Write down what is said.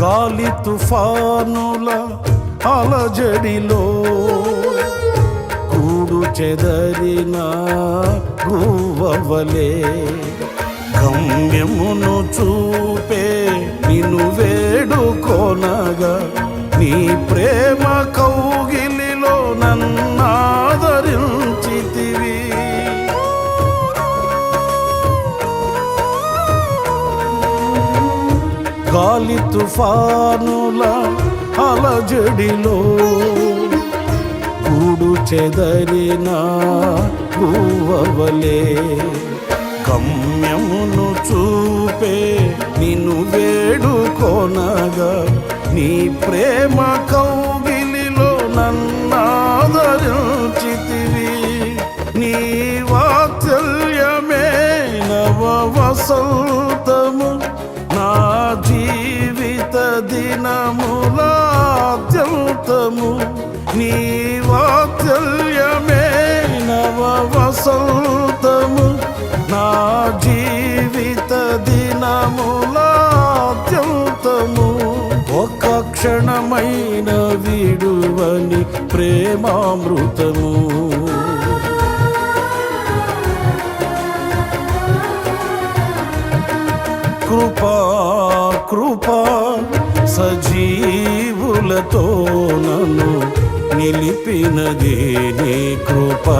గాలి తుఫానుల అలజడిలో కూడు చెదరిన గువ్వవలే గమ్యమును చూపే నిన్ను వేడుకొనగా నీ ప్రేమ కౌగిలిలో నన్నాదరించితివి. గాలి తుఫానుల అలజడిలో కూడు చెదరిన గువ్వవలే గమ్యమును చూపే నిన్ను వేడుకొనగా నీ ప్రేమ కౌగిలిలో నన్నాదరించితివి. నీ వాత్సల్యమే నవ వసంతము నా జీవిత దినములాద్యంతము. నీ వాత్సల్యమే నవ వసంతము నా జీవిత దినములాద్యంతము. ఒక్క క్షణమైన విడువని ప్రేమామృతము. కృపా కృపా సజీవులతో నన్ను నిలిపినదే నీ కృపా.